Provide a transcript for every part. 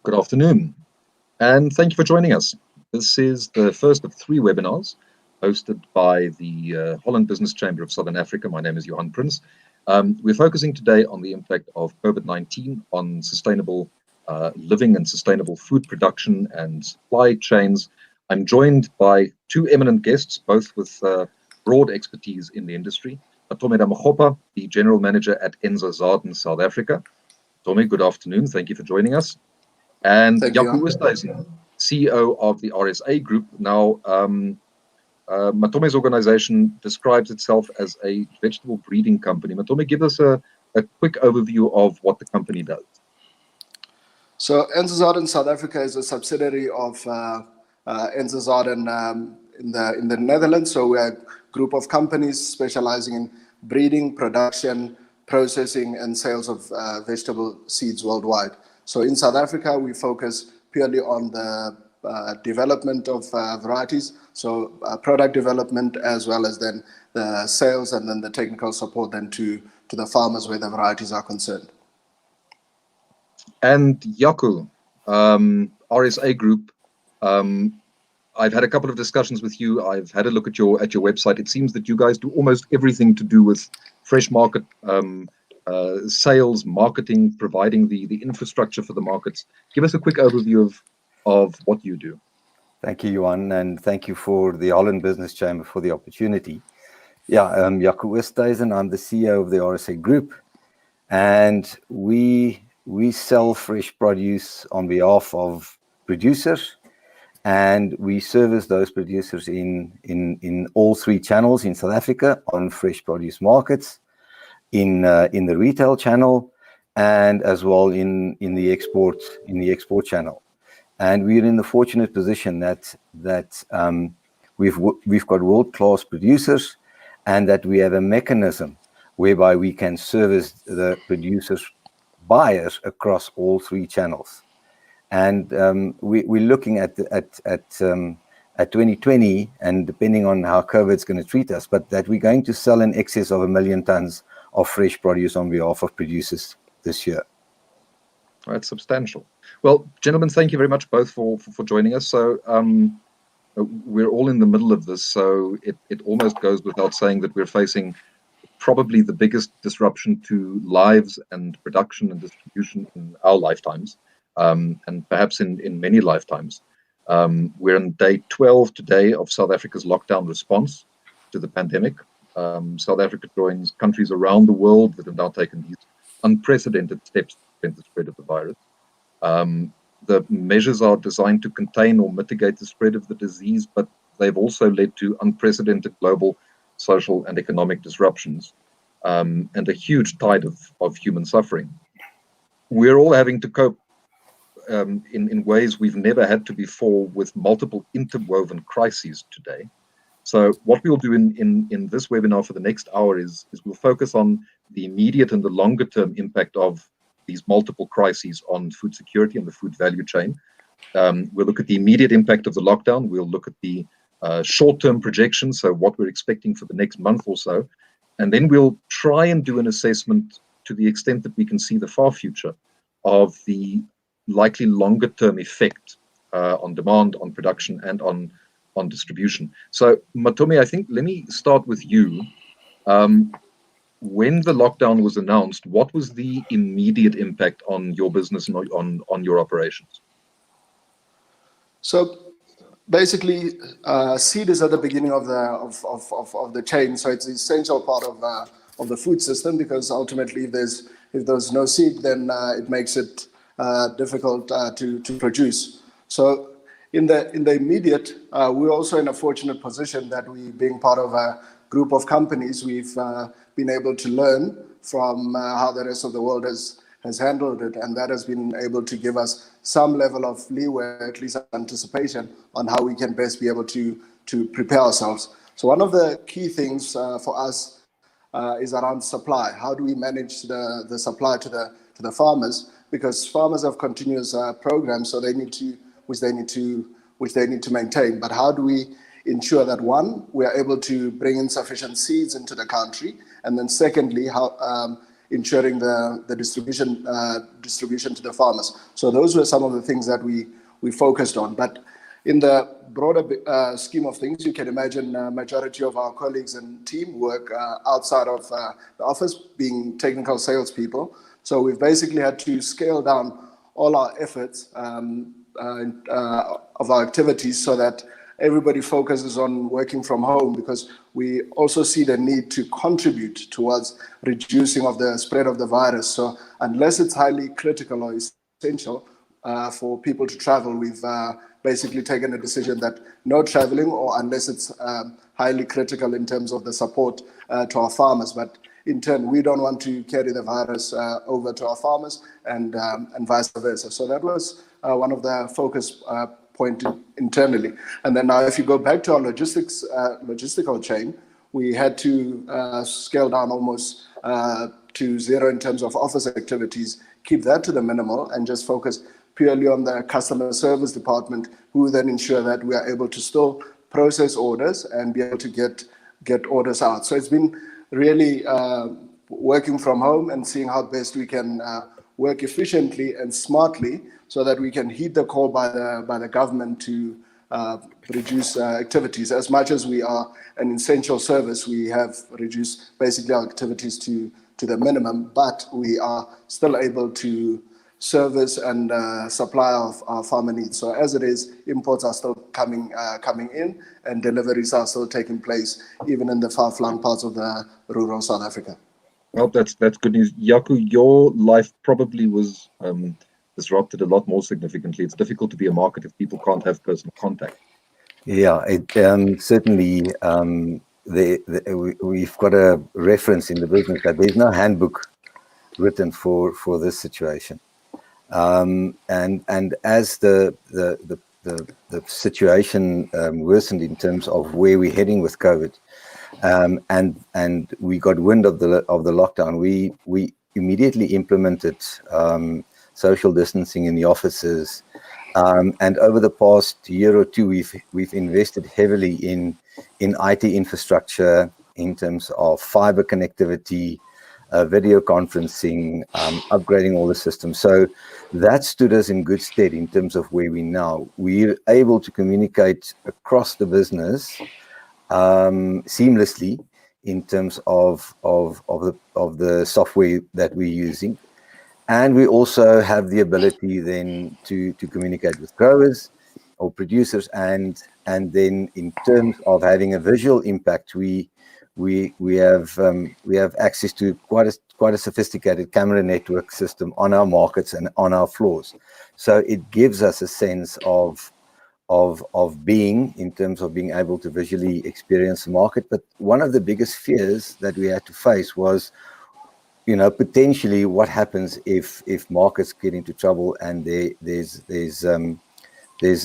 Good afternoon, and thank you for joining us. This is the first of 3 webinars hosted by the Holland Business Chamber of Southern Africa. My name is Johan Prins. We're focusing today on the impact of Covid-19 on sustainable living and sustainable food production and supply chains. I'm joined by 2 eminent guests, both with broad expertise in the industry. Matome Damagopa, the General Manager at Enza Zaden, South Africa. Matome, good afternoon. Thank you for joining us. And Jaco Oosthuizen, CEO of the RSA Group. Now, Matome's organization describes itself as a vegetable breeding company. Matome, give us a quick overview of what the company does. So Enza Zaden South Africa is a subsidiary of Enza Zaden in the Netherlands. So we're a group of companies specializing in breeding, production, processing, and sales of vegetable seeds worldwide. So in South Africa, we focus purely on the development of varieties, so product development, as well as then the sales and then the technical support then to the farmers where the varieties are concerned. And Jaco, RSA Group, I've had a couple of discussions with you. I've had a look at your website. It seems that you guys do almost everything to do with fresh market sales, marketing, providing the infrastructure for the markets. Give us a quick overview of what you do. Thank you, Johan, and thank you for the Holland Business Chamber for the opportunity. Yeah, Jaco Oosthuizen, I'm the CEO of the RSA Group, and we sell fresh produce on behalf of producers, and we service those producers in all 3 channels in South Africa, on fresh produce markets, in the retail channel, and as well in the export channel. And we're in the fortunate position that we've got world-class producers, and that we have a mechanism whereby we can service the producers' buyers across all 3 channels. And we're looking at 2020, and depending on how COVID's going to treat us, but that we're going to sell in excess of 1 million tons of fresh produce on behalf of producers this year. That's substantial. Well, gentlemen, thank you very much both for joining us. So we're all in the middle of this, so it almost goes without saying that we're facing probably the biggest disruption to lives and production and distribution in our lifetimes, and perhaps in many lifetimes. We're on day 12 today of South Africa's lockdown response to the pandemic. South Africa joins countries around the world that have now taken these unprecedented steps to prevent the spread of the virus. The measures are designed to contain or mitigate the spread of the disease, but they've also led to unprecedented global social and economic disruptions, and a huge tide of human suffering. We're all having to cope in ways we've never had to before, with multiple interwoven crises today. So what we'll do in this webinar for the next hour is we'll focus on the immediate and the longer term impact of these multiple crises on food security and the food value chain. We'll look at the immediate impact of the lockdown. We'll look at the short-term projections, so what we're expecting for the next month or so. And then we'll try and do an assessment to the extent that we can see the far future of the likely longer-term effect on demand, on production, and on distribution. So Matome, I think let me start with you. When the lockdown was announced, what was the immediate impact on your business and on your operations? So basically, seed is at the beginning of the chain, so it's an essential part of the food system, because ultimately, if there's no seed, then it makes it difficult to produce. So in the immediate, we're also in a fortunate position that we, being part of a group of companies, we've been able to learn from how the rest of the world has handled it, and that has been able to give us some level of leeway, at least anticipation, on how we can best be able to prepare ourselves. So one of the key things for us is around supply. How do we manage the supply to the farmers? Because farmers have continuous programs, so they need to maintain. But how do we ensure that, one, we are able to bring in sufficient seeds into the country, and then secondly, how ensuring the distribution to the farmers. So those were some of the things that we focused on. But in the broader scheme of things, you can imagine majority of our colleagues and team work outside of the office, being technical salespeople. So we've basically had to scale down all our efforts of our activities so that everybody focuses on working from home, because we also see the need to contribute towards reducing of the spread of the virus. So unless it's highly critical or essential for people to travel, we've basically taken a decision that no traveling, or unless it's highly critical in terms of the support to our farmers. But in turn, we don't want to carry the virus over to our farmers, and vice versa. So that was one of the focus point internally. And then now, if you go back to our logistical chain, we had to scale down almost to zero in terms of office activities, keep that to the minimal, and just focus purely on the customer service department, who then ensure that we are able to still process orders and be able to get orders out. So it's been really working from home and seeing how best we can work efficiently and smartly, so that we can heed the call by the government to reduce activities. As much as we are an essential service, we have reduced basically our activities to the minimum, but we are still able to service and supply our farmer needs. So as it is, imports are still coming in, and deliveries are still taking place, even in the far-flung parts of the rural South Africa. Well, that's good news. Jaco, your life probably was disrupted a lot more significantly. It's difficult to be a market if people can't have personal contact. Yeah, it certainly. We've got a reference in the business that there's no handbook written for this situation, and as the situation worsened in terms of where we're heading with COVID, and we got wind of the lockdown, we immediately implemented social distancing in the offices, and over the past year or two, we've invested heavily in IT infrastructure in terms of fiber connectivity, video conferencing, upgrading all the systems. So that stood us in good stead in terms of where we now. We're able to communicate across the business seamlessly in terms of the software that we're using. And we also have the ability then to communicate with growers or producers, and then in terms of having a visual impact, we have access to quite a sophisticated camera network system on our markets and on our floors. So it gives us a sense of being, in terms of being able to visually experience the market. But one of the biggest fears that we had to face was, potentially what happens if markets get into trouble and there's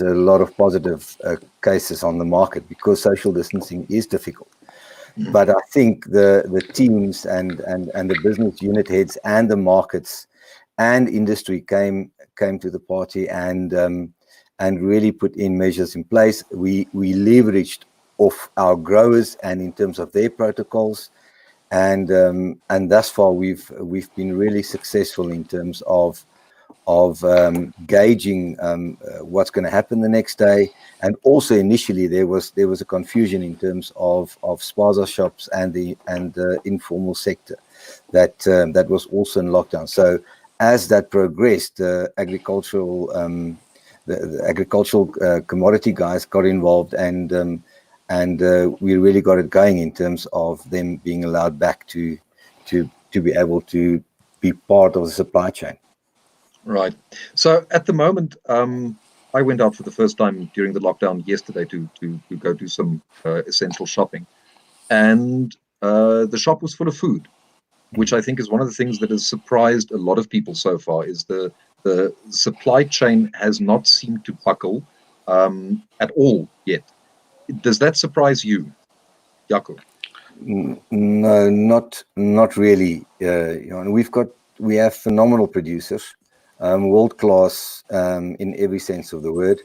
a lot of positive cases on the market, because social distancing is difficult. But I think the teams and the business unit heads and the markets and industry came to the party and really put in measures in place. We leveraged off our growers and in terms of their protocols. And thus far we've been really successful in terms of gauging what's going to happen the next day. And also initially there was a confusion in terms of spaza shops and the informal sector that was also in lockdown. So as that progressed, the agricultural commodity guys got involved, and we really got it going in terms of them being allowed back to be able to be part of the supply chain. Right. So at the moment, I went out for the first time during the lockdown yesterday to go do some essential shopping, and the shop was full of food, which I think is one of the things that has surprised a lot of people so far. Is the supply chain has not seemed to buckle at all yet. Does that surprise you, Jaco? No, not really. We have phenomenal producers, world class in every sense of the word,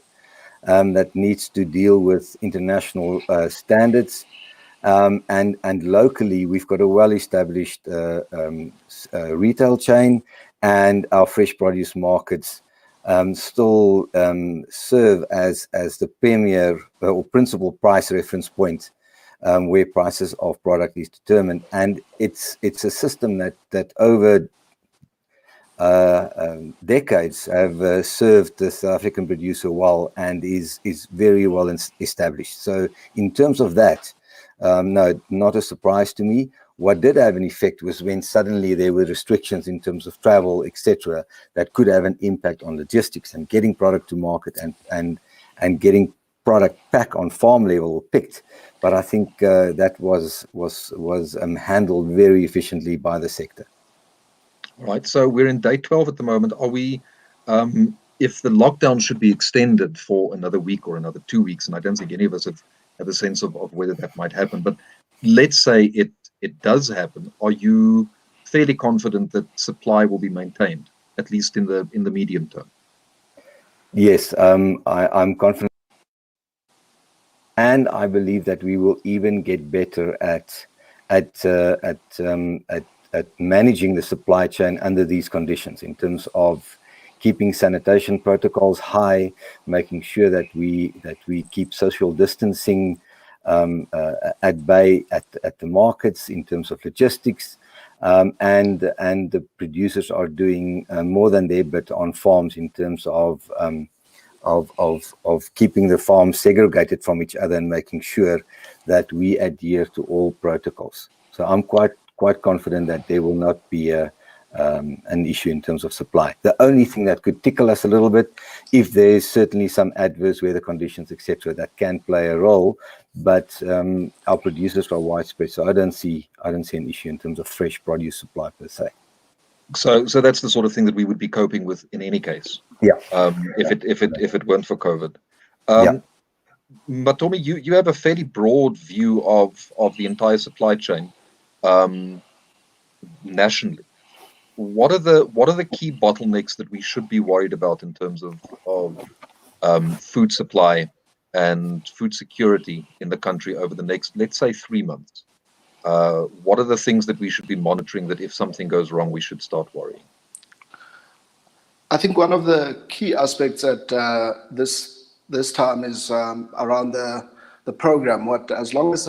that needs to deal with international standards. And locally, we've got a well-established retail chain, and our fresh produce markets still serve as the premier or principal price reference point where prices of product is determined. And it's a system that over decades have served the South African producer well and is very well established. So in terms of that, no, not a surprise to me. What did have an effect was when suddenly there were restrictions in terms of travel, etc., that could have an impact on logistics and getting product to market and getting product back on farm level or picked. But I think that was handled very efficiently by the sector. All right, so we're in day 12 at the moment. Are we, if the lockdown should be extended for another week or another 2 weeks, and I don't think any of us have a sense of whether that might happen, but let's say it does happen, are you fairly confident that supply will be maintained, at least in the medium term? Yes, I'm confident, and I believe that we will even get better at managing the supply chain under these conditions, in terms of keeping sanitation protocols high, making sure that we keep social distancing at bay at the markets in terms of logistics, and the producers are doing more than their bit on farms in terms of keeping the farms segregated from each other and making sure that we adhere to all protocols. So I'm quite confident that there will not be an issue in terms of supply. The only thing that could tickle us a little bit, if there's certainly some adverse weather conditions, etc., that can play a role, but our producers are widespread, so I don't see an issue in terms of fresh produce supply per se. So that's the sort of thing that we would be coping with in any case. Yeah. If it weren't for COVID. Yeah. Matomi, you have a fairly broad view of the entire supply chain nationally. What are the key bottlenecks that we should be worried about in terms of food supply and food security in the country over the next, let's say, 3 months? What are the things that we should be monitoring that if something goes wrong, we should start worrying? I think one of the key aspects at this time is around the program. As long as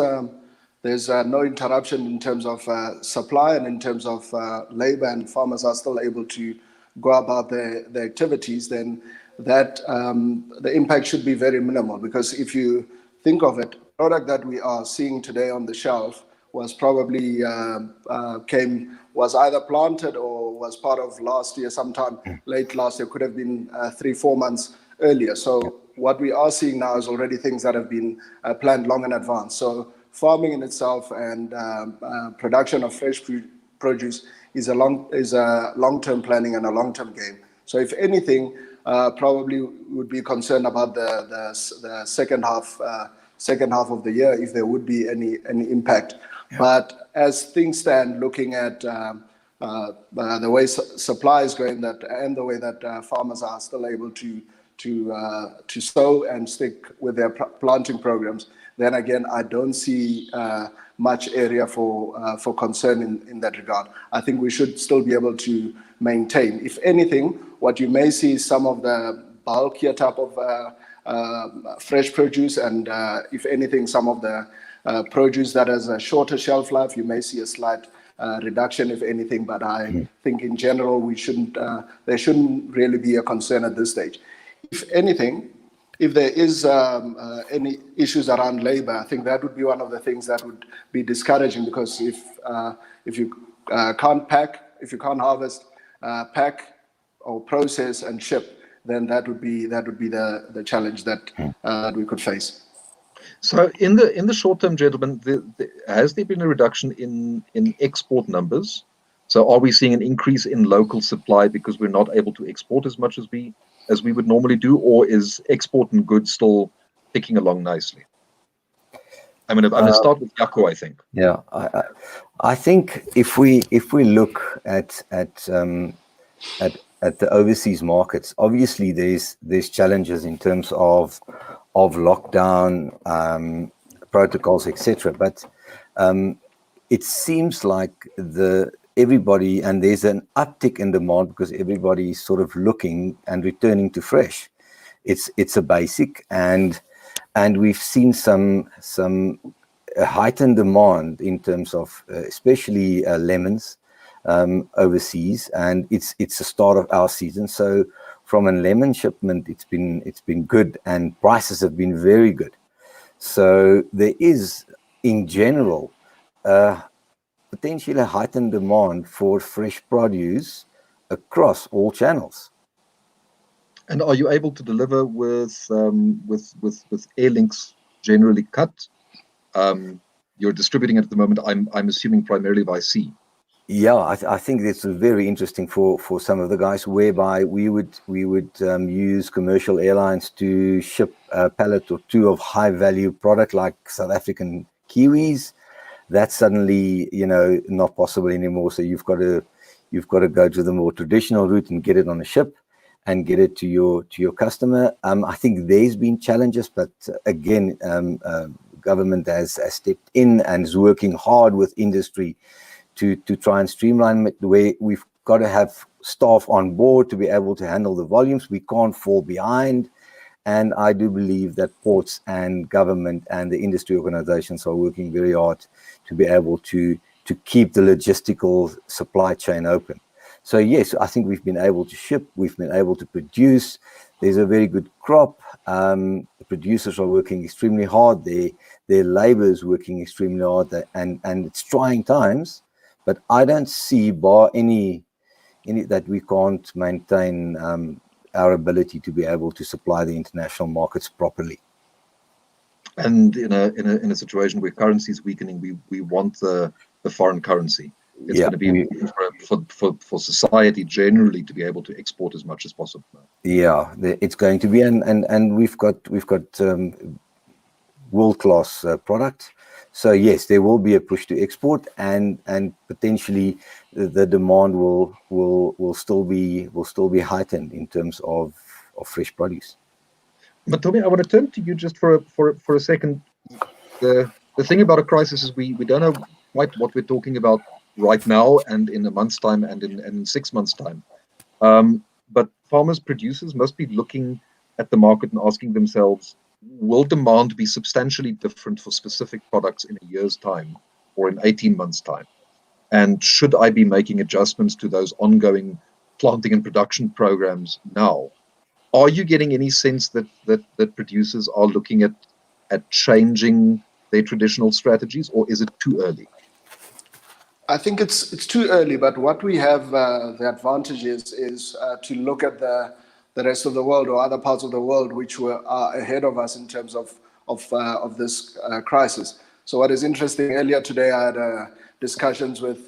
there's no interruption in terms of supply and in terms of labor, and farmers are still able to go about their activities, then that the impact should be very minimal. Because if you think of it, product that we are seeing today on the shelf was probably was either planted or was part of last year, sometime late last year, could have been 3-4 months earlier. So what we are seeing now is already things that have been planned long in advance. So farming in itself and production of fresh produce is a long-term planning and a long-term game. So if anything, probably would be concerned about the second half of the year, if there would be any impact. Yeah. But as things stand, looking at the way supply is going, and the way that farmers are still able to sow and stick with their planting programs, then again, I don't see much area for concern in that regard. I think we should still be able to maintain. If anything, what you may see is some of the bulkier type of fresh produce, and if anything, some of the produce that has a shorter shelf life, you may see a slight reduction, if anything. But I think in general, there shouldn't really be a concern at this stage. If anything, if there is any issues around labor, I think that would be one of the things that would be discouraging, because if you can't pack, if you can't harvest, pack or process and ship, then that would be the challenge that we could face. So in the short term, gentlemen, has there been a reduction in export numbers? So are we seeing an increase in local supply because we're not able to export as much as we would normally do, or is export and goods still ticking along nicely? I'm going to start with Jaco, I think. Yeah, I think if we look at the overseas markets, obviously there's challenges in terms of lockdown protocols, etc. it seems like everybody, and there's an uptick in demand because everybody is sort of looking and returning to fresh. It's a basic, and we've seen some heightened demand in terms of especially lemons overseas, and it's the start of our season. So from a lemon shipment, it's been good, and prices have been very good. So there is, in general, potentially a heightened demand for fresh produce across all channels. And are you able to deliver with air links generally cut? You're distributing it at the moment, I'm assuming primarily by sea. Yeah, I think that's very interesting for some of the guys, whereby we would use commercial airlines to ship a pallet or two of high value product like South African kiwis. That's suddenly, not possible anymore. So you've got to go to the more traditional route and get it on a ship and get it to your customer. I think there's been challenges, but again, government has stepped in and is working hard with industry to try and streamline it, where we've got to have staff on board to be able to handle the volumes. We can't fall behind. And I do believe that ports and government and the industry organizations are working very hard to be able to keep the logistical supply chain open. So yes, I think we've been able to ship, we've been able to produce. There's a very good crop. The producers are working extremely hard. Their labor is working extremely hard, and it's trying times. But I don't see bar any that we can't maintain our ability to be able to supply the international markets properly. And in a situation where currency is weakening, we want the foreign currency. It's going to be important for society generally to be able to export as much as possible. Yeah, it's going to be, and we've got world-class product. So yes, there will be a push to export, and potentially the demand will still be heightened in terms of fresh produce. But Tommy, I want to turn to you just for a second. The thing about a crisis is we don't know quite what we're talking about right now, and in a month's time, and in 6 months' time. But farmers, producers must be looking at the market and asking themselves, will demand be substantially different for specific products in a year's time or in 18 months' time? And should I be making adjustments to those ongoing planting and production programs now? Are you getting any sense that producers are looking at changing their traditional strategies, or is it too early? I think it's too early, but what we have the advantage is to look at the rest of the world or other parts of the world which are ahead of us in terms of this crisis. So what is interesting, earlier today I had discussions with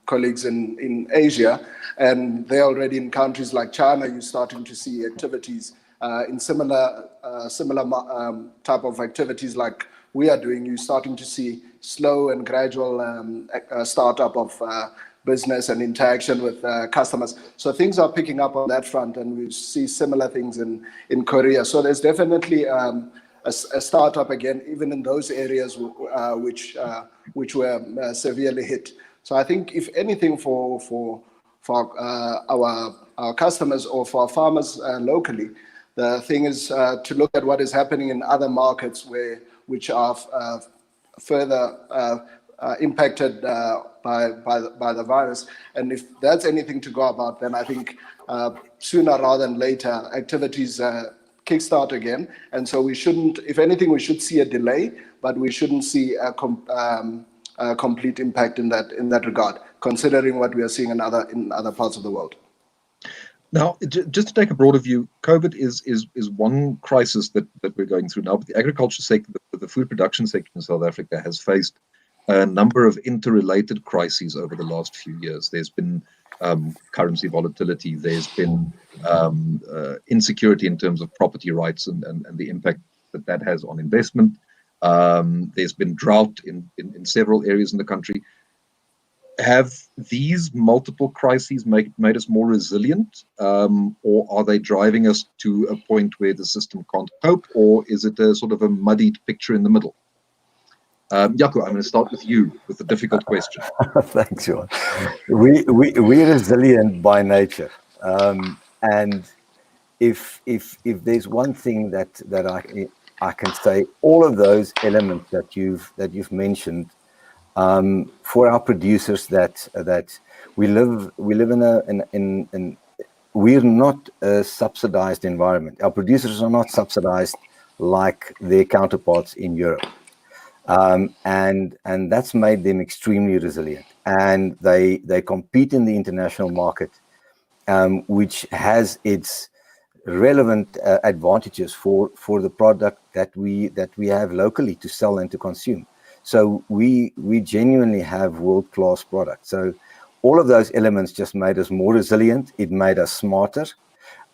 colleagues in Asia, and they're already in countries like China. You're starting to see activities in similar type of activities like we are doing. You're starting to see slow and gradual startup of business and interaction with customers. So things are picking up on that front, and we see similar things in Korea. So there's definitely a startup again, even in those areas which were severely hit. So I think if anything for our customers or for our farmers locally, the thing is to look at what is happening in other markets which are further impacted by the virus. And if that's anything to go about, then I think sooner rather than later activities kickstart again. And so we shouldn't, if anything, we should see a delay, but we shouldn't see a complete impact in that regard, considering what we are seeing in other parts of the world. Now, just to take a broader view, COVID is one crisis that we're going through now, but the agriculture sector, the food production sector in South Africa has faced a number of interrelated crises over the last few years. There's been currency volatility, there's been insecurity in terms of property rights and the impact that has on investment. There's been drought in several areas in the country. Have these multiple crises made us more resilient, or are they driving us to a point where the system can't cope, or is it a sort of a muddied picture in the middle? Jaco, I'm going to start with you with the difficult question. Thanks, Sean. We're resilient by nature, and if there's one thing that I can say, all of those elements that you've mentioned, for our producers, that we live in we're not a subsidized environment. Our producers are not subsidized like their counterparts in Europe. And that's made them extremely resilient, and they compete in the international market, which has its relevant advantages for the product that we have locally to sell and to consume. So we genuinely have world-class products. So all of those elements just made us more resilient. It made us smarter.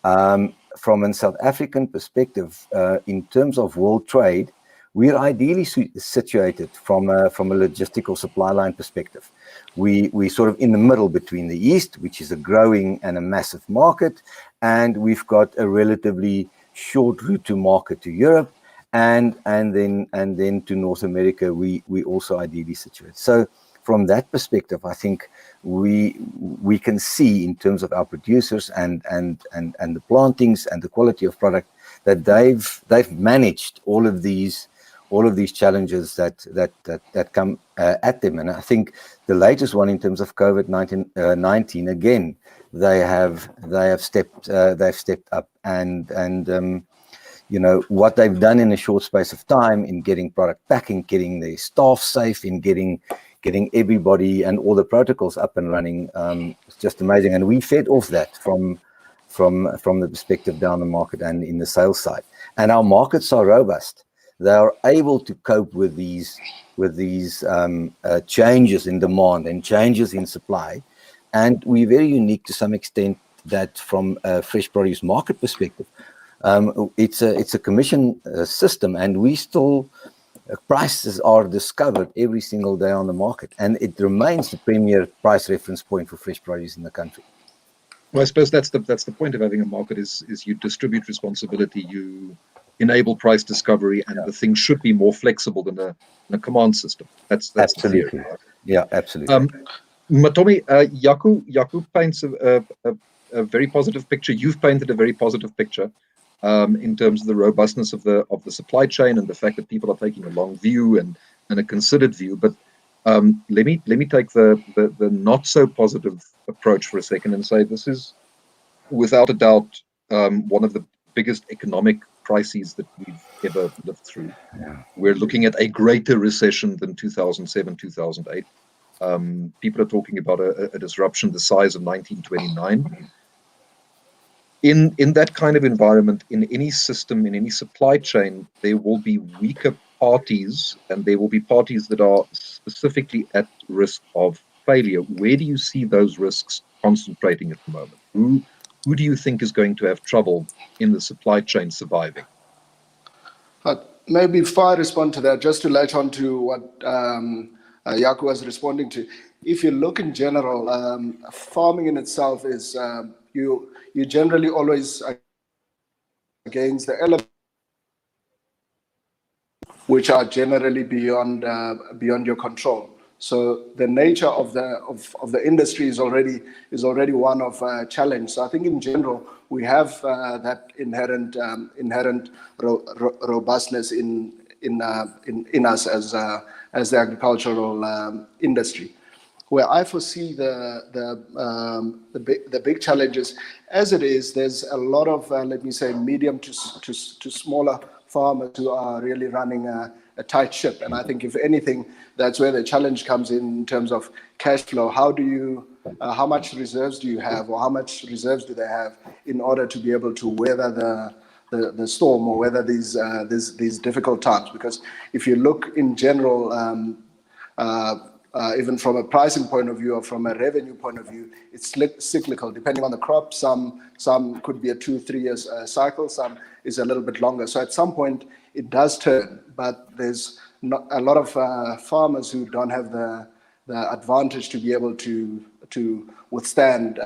From a South African perspective, in terms of world trade, we're ideally situated from a logistical supply line perspective. We're sort of in the middle between the East, which is a growing and a massive market, and we've got a relatively short route to market to Europe, and then to North America. We also ideally situated. So from that perspective, I think we can see in terms of our producers and the plantings and the quality of product that they've managed all of these challenges that come at them. And I think the latest one in terms of COVID-19, again, they've stepped up, and you know what they've done in a short space of time in getting product back, in getting their staff safe, in getting everybody and all the protocols up and running. It's just amazing, and we fed off that from the perspective down the market and in the sales side. And our markets are robust. They are able to cope with these changes in demand and changes in supply, and we're very unique to some extent that from a fresh produce market perspective, it's a commission system, and we still prices are discovered every single day on the market, and it remains the premier price reference point for fresh produce in the country. Well, I suppose that's the point of having a market is you distribute responsibility, you enable price discovery, and the thing should be more flexible than a command system. That's Absolutely. the theory. Yeah, absolutely. Matomi, Jaco paints a very positive picture. You've painted a very positive picture in terms of the robustness of the supply chain and the fact that people are taking a long view and a considered view. But let me take the not so positive approach for a second and say this is without a doubt one of the biggest economic crises that we've ever lived through. Yeah. We're looking at a greater recession than 2007, 2008. People are talking about a disruption the size of 1929. In that kind of environment, in any system, in any supply chain, there will be weaker parties, and there will be parties that are specifically at risk of failure. Where do you see those risks concentrating at the moment? Who do you think is going to have trouble in the supply chain surviving? Maybe before I respond to that, just to latch on to what Jaco was responding to. If you look in general, farming in itself is you generally always against the elements which are generally beyond your control. So the nature of the industry is already one of challenge. So I think in general we have that inherent robustness in us as the agricultural industry. Where I foresee the big challenges, as it is, there's a lot of let me say medium to smaller farmers who are really running a tight ship, and I think if anything, that's where the challenge comes in terms of cash flow. How much reserves do you have, or how much reserves do they have in order to be able to weather the storm or weather these difficult times? Because if you look in general, even from a pricing point of view or from a revenue point of view, it's cyclical depending on the crop. Some could be a 2-3 years cycle, some is a little bit longer. So at some point it does turn, but there's not a lot of farmers who don't have the advantage to be able to withstand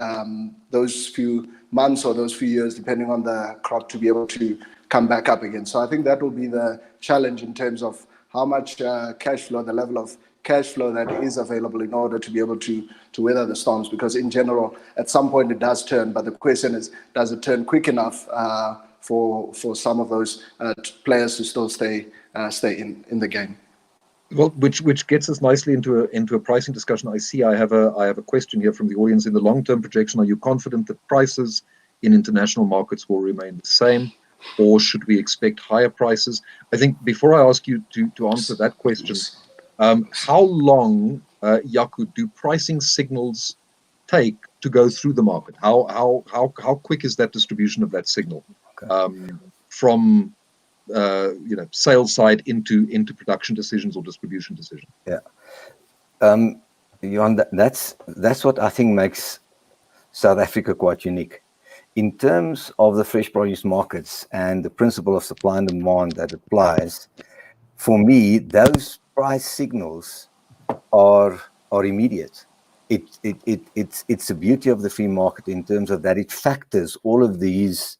those few months or those few years, depending on the crop, to be able to come back up again. So I think that will be the challenge in terms of how much cash flow, the level of cash flow that is available in order to be able to weather the storms. Because in general, at some point it does turn, but the question is, does it turn quick enough for some of those players to still stay in the game? Well, which gets us nicely into a pricing discussion. I have a question here from the audience. In the long-term projection, are you confident that prices in international markets will remain the same, or should we expect higher prices? I think before I ask you to answer that question, how long, Jaco, do pricing signals take to go through the market? How quick is that distribution of that signal from sales side into production decisions or distribution decisions? Yeah, Johan, that's what I think makes South Africa quite unique. In terms of the fresh produce markets and the principle of supply and demand that applies, for me, those price signals are immediate. It's the beauty of the free market in terms of that it factors all of these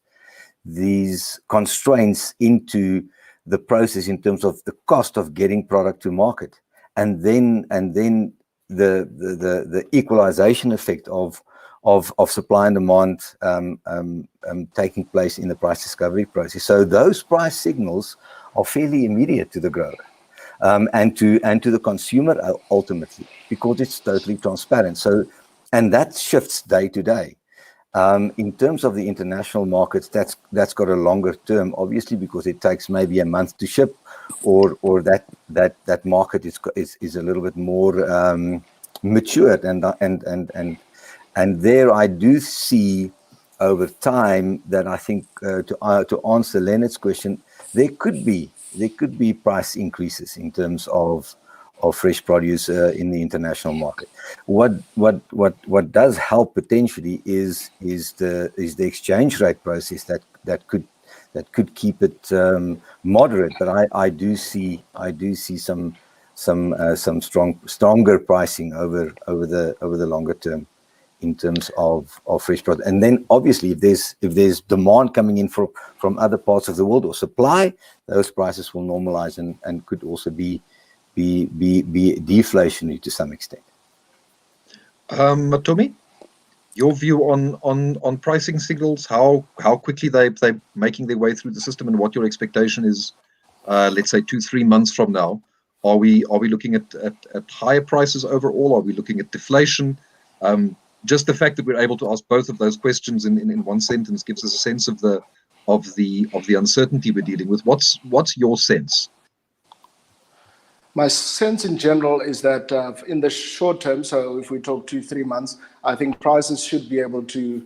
constraints into the process in terms of the cost of getting product to market, and then the equalization effect of supply and demand taking place in the price discovery process. So those price signals are fairly immediate to the grower and to the consumer ultimately, because it's totally transparent. So, and that shifts day to day. In terms of the international markets, that's got a longer term, obviously, because it takes maybe a month to ship, or that market is a little bit more matured, and there I do see over time that I think to answer Leonard's question, there could be price increases in terms of fresh produce in the international market. What does help potentially is the exchange rate process that could keep it moderate. But I do see some stronger pricing over the longer term in terms of fresh product. And then obviously if there's demand coming in from other parts of the world or supply, those prices will normalize and could also be deflationary to some extent. Matomi, your view on pricing signals, how quickly they're making their way through the system, and what your expectation is, let's say 2-3 months from now. Are we looking at higher prices overall? Are we looking at deflation? Just the fact that we're able to ask both of those questions in one sentence gives us a sense of the uncertainty we're dealing with. What's your sense? My sense in general is that in the short term, so if we talk 2-3 months, I think prices should be able to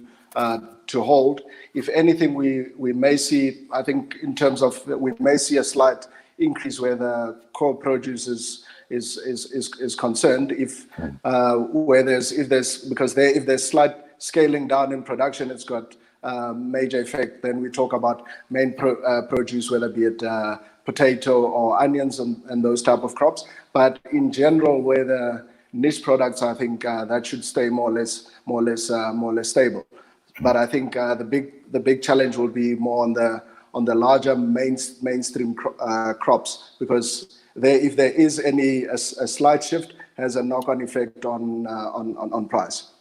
hold. If anything, we may see, I think in terms of, we may see a slight increase where the core produce is concerned. If there's slight scaling down in production, it's got major effect. Then we talk about main produce, whether be it potato or onions and those type of crops. But in general, where the niche products, I think that should stay more or less stable. But I think the big challenge will be more on the larger mainstream crops, because if there is a slight shift, has a knock-on effect on price.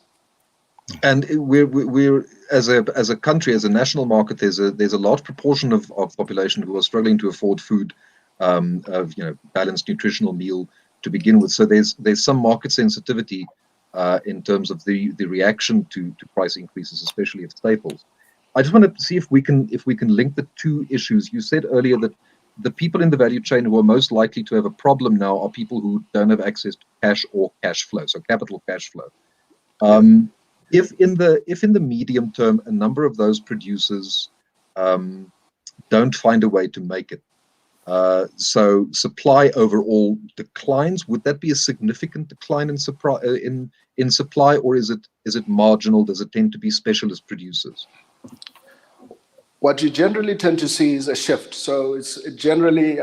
And we're as a country, as a national market, there's a large proportion of population who are struggling to afford food, balanced nutritional meal to begin with. So there's some market sensitivity in terms of the reaction to price increases, especially of staples. I just want to see if we can link the two issues. You said earlier that the people in the value chain who are most likely to have a problem now are people who don't have access to cash or cash flow, so capital cash flow. If in the medium term a number of those producers don't find a way to make it, so supply overall declines, would that be a significant decline in supply, or is it marginal? Does it tend to be specialist producers? What you generally tend to see is a shift. So it generally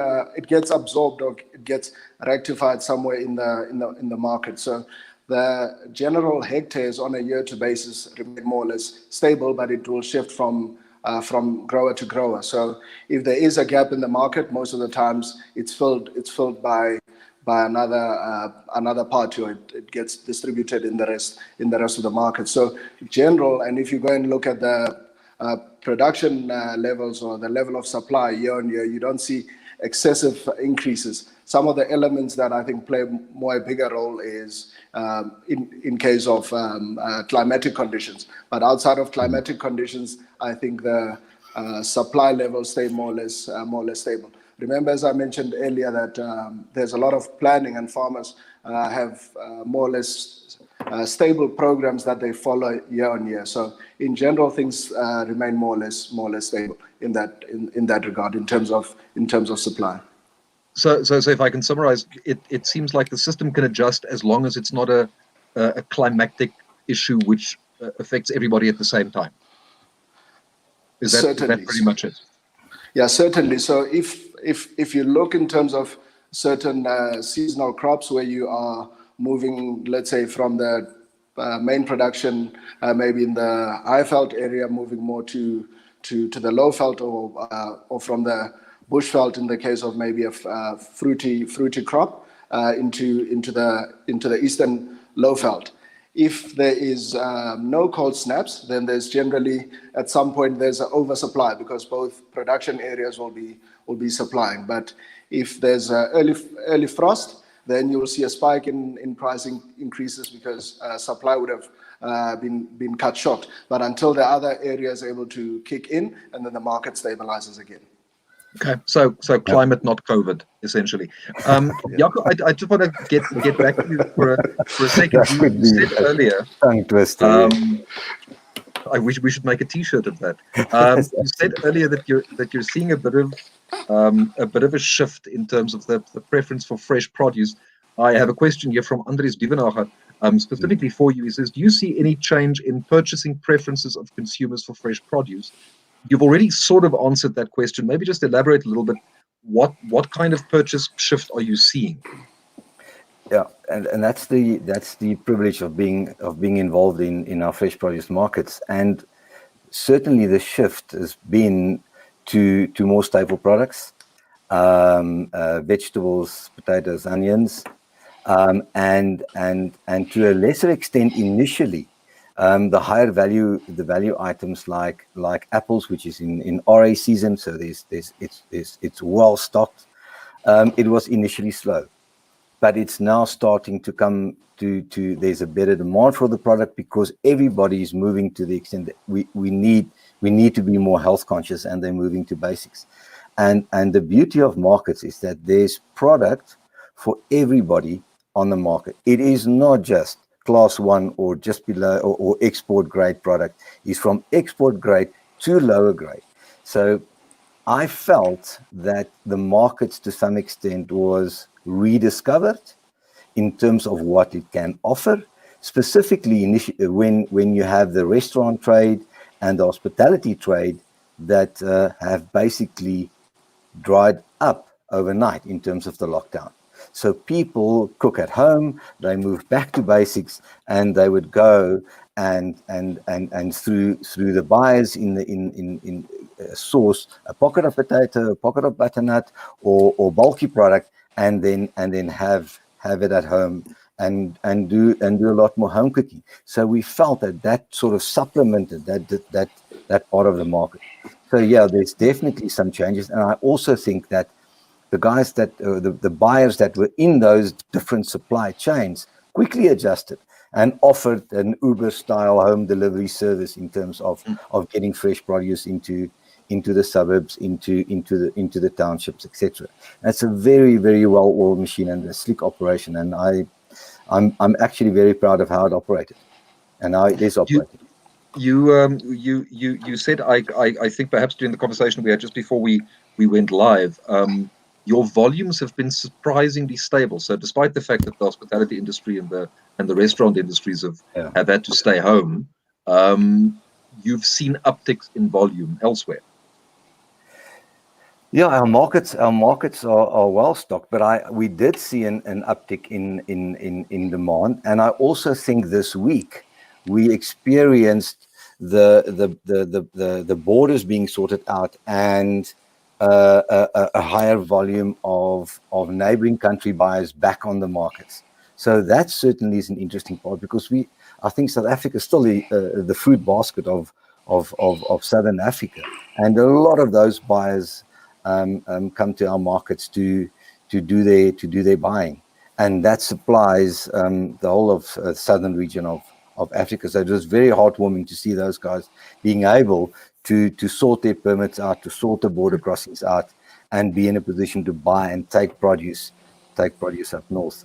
gets absorbed or it gets rectified somewhere in the market. So the general hectares on a year-to basis remain more or less stable, but it will shift from from grower to grower. So if there is a gap in the market, most of the times it's filled by another party, or it gets distributed in the rest of the market. So general, and if you go and look at the production levels or the level of supply year on year, you don't see excessive increases. Some of the elements that I think play a bigger role is in case of climatic conditions. But outside of climatic conditions, I think the supply levels stay more or less stable. Remember, as I mentioned earlier, that there's a lot of planning, and farmers have more or less stable programs that they follow year on year. So in general, things remain more or less stable in that regard in terms of supply. So if I can summarize, it seems like the system can adjust as long as it's not a climatic issue which affects everybody at the same time. Is that pretty much it? Yeah, certainly. So if you look in terms of certain seasonal crops where you are moving, let's say, from the main production, maybe in the high veld area, moving more to the low veld, or from the bush veld in the case of maybe a fruity crop into the eastern low veld. If there is no cold snaps, then there's generally at some point there's an oversupply, because both production areas will be supplying. But if there's early frost, then you will see a spike in pricing increases, because supply would have been cut short. But until the other area is able to kick in, and then the market stabilizes again. Okay, so climate, not COVID, essentially. Jaco, I just want to get back to you for a second. You said earlier, tongue twister. I wish we should make a T-shirt of that. You said earlier that you're seeing a bit of a shift in terms of the preference for fresh produce. I have a question here from Andries Dievenage, specifically for you. He says, do you see any change in purchasing preferences of consumers for fresh produce? You've already sort of answered that question. Maybe just elaborate a little bit. What kind of purchase shift are you seeing? Yeah, and that's the privilege of being involved in our fresh produce markets. And certainly the shift has been to more staple products, vegetables, potatoes, onions, and to a lesser extent initially, the higher value items like apples, which is in RA season, so it's well stocked. It was initially slow, but it's now starting to come to there's a better demand for the product, because everybody is moving to the extent that we need to be more health conscious, and they're moving to basics. And the beauty of markets is that there's product for everybody on the market. It is not just class 1 or just below, or export grade product. Is from export grade to lower grade. So I felt that the markets to some extent was rediscovered in terms of what it can offer, specifically when you have the restaurant trade and the hospitality trade that have basically dried up overnight in terms of the lockdown. So people cook at home, they move back to basics, and they would go and through the buyers in source a pocket of potato, a pocket of butternut, or bulky product, and then have it at home and do a lot more home cooking. So we felt that sort of supplemented that part of the market. So yeah, there's definitely some changes, and I also think that the guys the buyers that were in those different supply chains quickly adjusted and offered an Uber-style home delivery service in terms of getting fresh produce into the suburbs, into the townships, etc. That's a very, very well-oiled machine and a slick operation, and I'm actually very proud of how it operated and how it is operated. You said, I think perhaps during the conversation we had just before we went live, your volumes have been surprisingly stable. So despite the fact that the hospitality industry and the restaurant industries have had to stay home, you've seen upticks in volume elsewhere. Yeah, our markets are well stocked, but we did see an uptick in demand, and I also think this week we experienced the borders being sorted out and a higher volume of neighboring country buyers back on the markets. So that certainly is an interesting part, because I think South Africa is still the fruit basket of Southern Africa, and a lot of those buyers come to our markets to do their buying, and that supplies the whole of southern region of Africa. So it was very heartwarming to see those guys being able to sort their permits out, to sort the border crossings out, and be in a position to buy and take produce up north.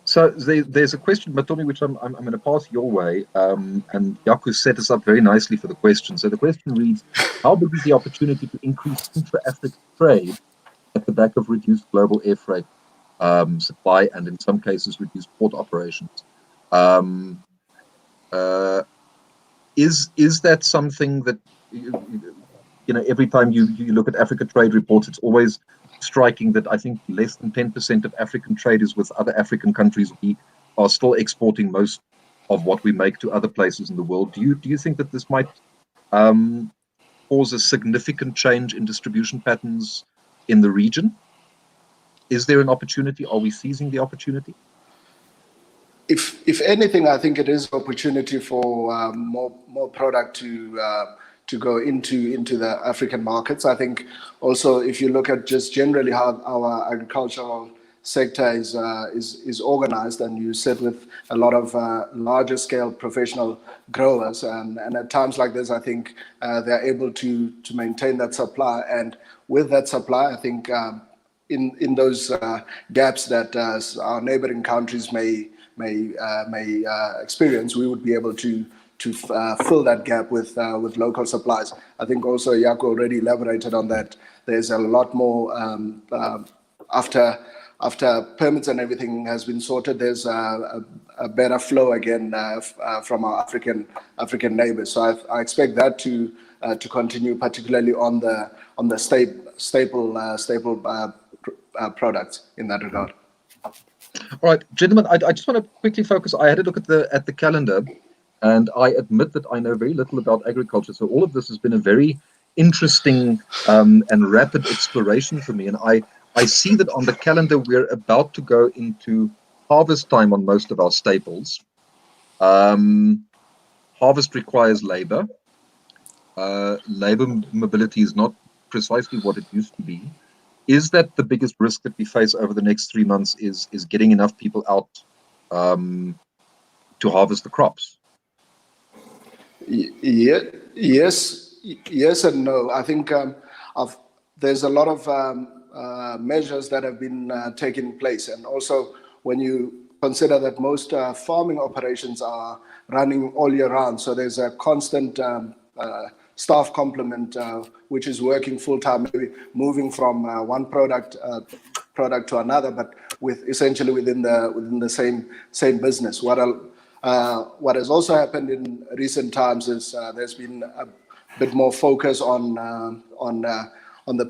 So there's a question, Matomi, which I'm going to pass your way, and Jaco set us up very nicely for the question. So the question reads: how big is the opportunity to increase intra-African trade at the back of reduced global air freight supply, and in some cases reduced port operations? Is that something that every time you look at Africa trade reports, it's always striking that I think less than 10% of African trade is with other African countries. We are still exporting most of what we make to other places in the world. Do you think that this might cause a significant change in distribution patterns in the region? Is there an opportunity? Are we seizing the opportunity? If anything, I think it is an opportunity for more product to go into the African markets. I think also, if you look at just generally how our agricultural sector is organized, and you sit with a lot of larger scale professional growers, and at times like this, I think they're able to maintain that supply, and with that supply, I think in those gaps that our neighboring countries may experience, we would be able to fill that gap with local supplies. I think also Jaco already elaborated on that. There's a lot more after permits and everything has been sorted. There's a better flow again from our African neighbors. So I expect that to continue, particularly on the staple products in that regard. All right, gentlemen, I just want to quickly focus. I had a look at the calendar, and I admit that I know very little about agriculture. So all of this has been a very interesting and rapid exploration for me. And I see that on the calendar, we're about to go into harvest time on most of our staples. Harvest requires labor. Labor mobility is not precisely what it used to be. Is that the biggest risk that we face over the next 3 months, is getting enough people out to harvest the crops? Yes and no. I think there's a lot of measures that have been taking place, and also when you consider that most farming operations are running all year round, so there's a constant staff complement which is working full time, maybe moving from one product to another, but essentially within the same business. What has also happened in recent times is there's been a bit more focus on the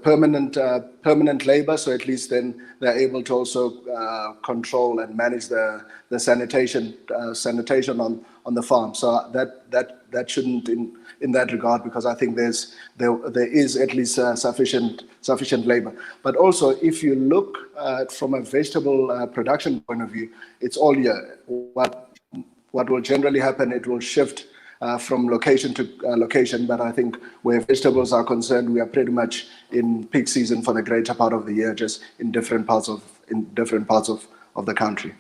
permanent labor, so at least then they're able to also control and manage the sanitation on the farm. So that shouldn't in that regard, because I think there is at least sufficient labor. But also, if you look from a vegetable production point of view, it's all year. What will generally happen, it will shift from location to location, but I think where vegetables are concerned, we are pretty much in peak season for the greater part of the year, just in different parts of the country.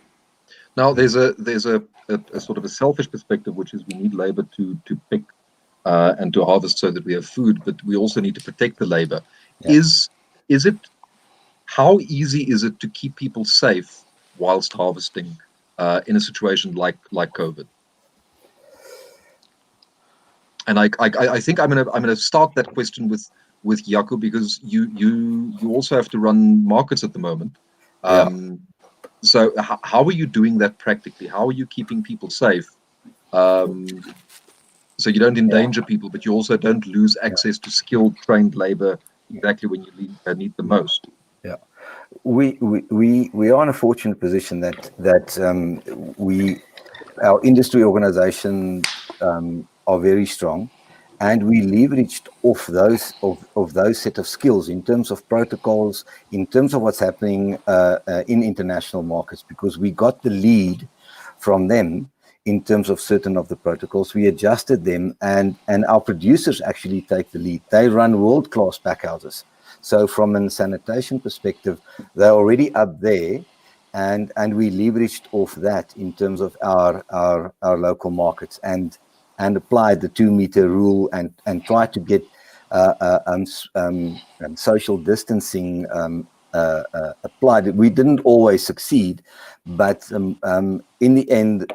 Now, there's a sort of a selfish perspective, which is we need labor to pick and to harvest so that we have food, but we also need to protect the labor. Yeah. How easy is it to keep people safe whilst harvesting in a situation like COVID? And I think I'm gonna start that question with Jaco, because you also have to run markets at the moment. So how are you doing that practically? How are you keeping people safe? So you don't endanger people, but you also don't lose access to skilled, trained labor exactly when you need the most. Yeah, we are in a fortunate position that our industry organization very strong, and we leveraged off those set of skills in terms of protocols, in terms of what's happening in international markets, because we got the lead from them in terms of certain of the protocols. We adjusted them, and our producers actually take the lead. They run world-class packhouses. So from a sanitation perspective, they're already up there, and we leveraged off that in terms of our local markets, and applied the 2-meter rule, and tried to get social distancing applied. We didn't always succeed, but in the end,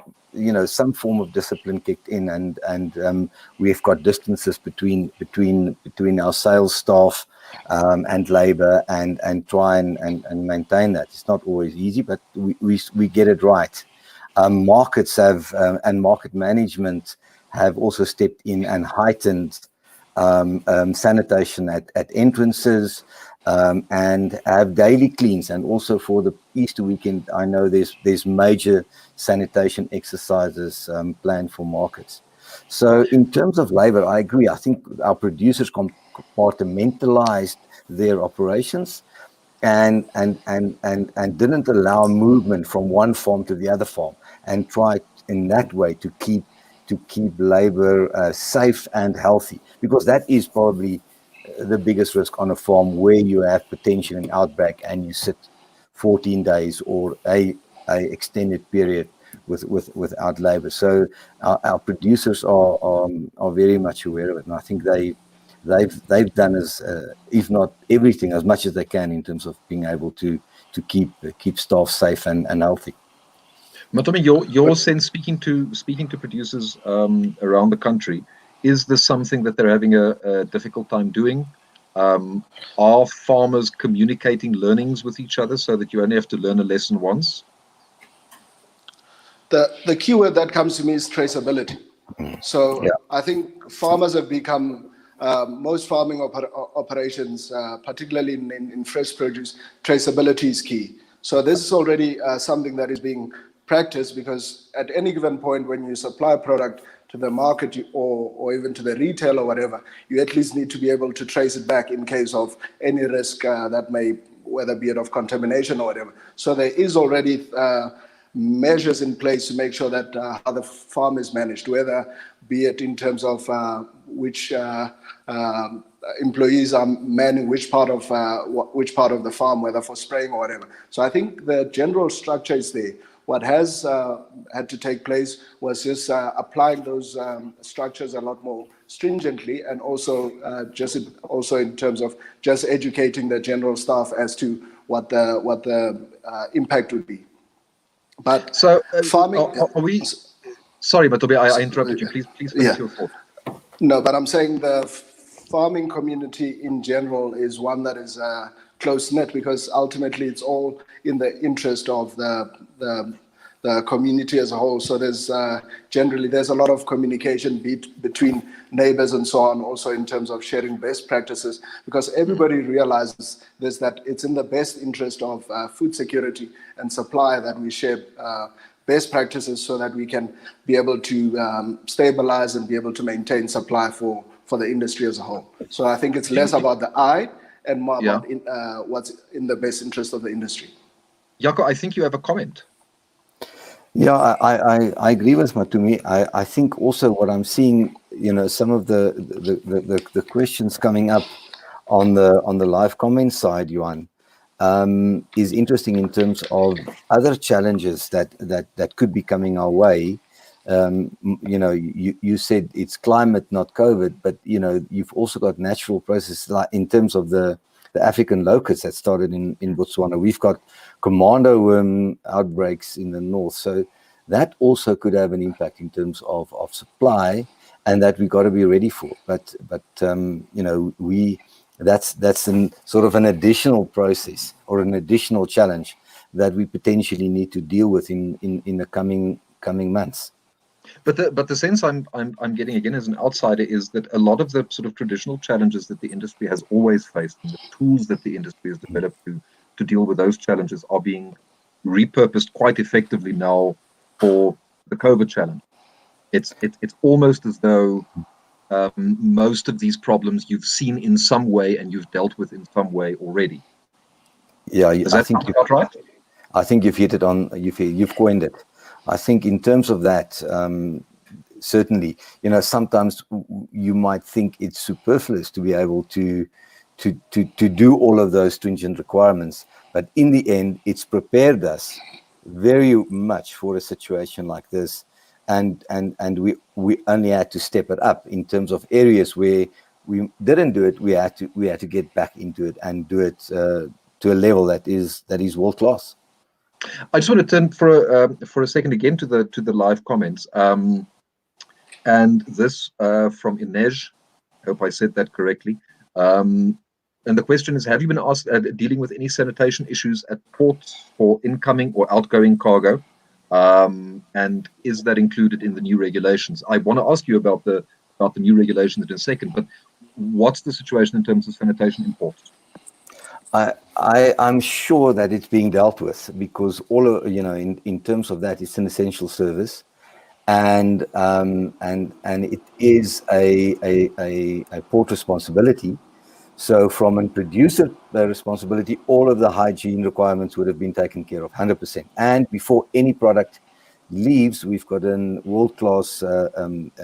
some form of discipline kicked in, and we've got distances between our sales staff and labor, and try and maintain that. It's not always easy, but we get it right. Markets have and market management have also stepped in and heightened sanitation at entrances, and have daily cleans. And also for the Easter weekend, I know there's major sanitation exercises planned for markets. So in terms of labor, I agree. I think our producers compartmentalized their operations, and didn't allow movement from one farm to the other farm, and tried in that way to keep labor safe and healthy, because that is probably the biggest risk on a farm where you have potential in outbreak and you sit 14 days or a extended period without labor. So our producers are very much aware of it, and I think they've done if not everything, as much as they can in terms of being able to keep staff safe and healthy. Matomi, your sense, speaking to producers around the country, is this something that they're having a difficult time doing? Are farmers communicating learnings with each other so that you only have to learn a lesson once? The key word that comes to me is traceability. So Yeah. I think farmers have become, most farming operations, particularly in fresh produce, traceability is key. So this is already something that is being practiced, because at any given point when you supply a product to the market or even to the retail or whatever, you at least need to be able to trace it back in case of any risk that may, whether be it of contamination or whatever. So there is already measures in place to make sure that how the farm is managed, whether be it in terms of which employees are manning which part of the farm, whether for spraying or whatever. So I think the general structure is there. What has had to take place was just applying those structures a lot more stringently, and also also in terms of just educating the general staff as to what the impact would be. But so farming. are we? Sorry, Matomi, I interrupted you. Please finish your thought. No, but I'm saying the farming community in general is one that is close-knit, because ultimately it's all in the interest of the community as a whole. So there's generally a lot of communication between neighbors and so on, also in terms of sharing best practices, because everybody realizes this, that it's in the best interest of food security and supply that we share best practices, so that we can be able to stabilize and be able to maintain supply for the industry as a whole. So I think it's less about the I and more about what's in the best interest of the industry. Jaco, I think you have a comment. Yeah, I agree with Matomi. I think also what I'm seeing, some of the questions coming up on the live comment side, Johan, is interesting in terms of other challenges that could be coming our way. You said it's climate, not COVID, but you've also got natural processes, like in terms of the African locusts that started in Botswana. We've got commando worm outbreaks in the north, so that also could have an impact in terms of supply, and that we've got to be ready for. But that's sort of an additional process or an additional challenge that we potentially need to deal with in the coming months. But the sense I'm getting again as an outsider is that a lot of the sort of traditional challenges that the industry has always faced, and the tools that the industry has developed to deal with those challenges, are being repurposed quite effectively now for the COVID challenge. It's almost as though most of these problems you've seen in some way and you've dealt with in some way already. Yeah, Does that sound about right? I think you've hit it on. You've coined it. I think in terms of that, certainly, sometimes you might think it's superfluous to be able to do all of those stringent requirements, but in the end, it's prepared us very much for a situation like this, and we only had to step it up in terms of areas where we didn't do it. We had to get back into it and do it to a level that is world class. I just want to turn for a second again to the live comments, and this from Inej. I hope I said that correctly. And the question is: have you been asked dealing with any sanitation issues at ports for incoming or outgoing cargo? And is that included in the new regulations? I want to ask you about the new regulations in a second, but what's the situation in terms of sanitation in ports? I'm sure that it's being dealt with, because all of, in terms of that, it's an essential service, and it is a port responsibility. So from a producer responsibility, all of the hygiene requirements would have been taken care of 100%. And before any product leaves, we've got a world-class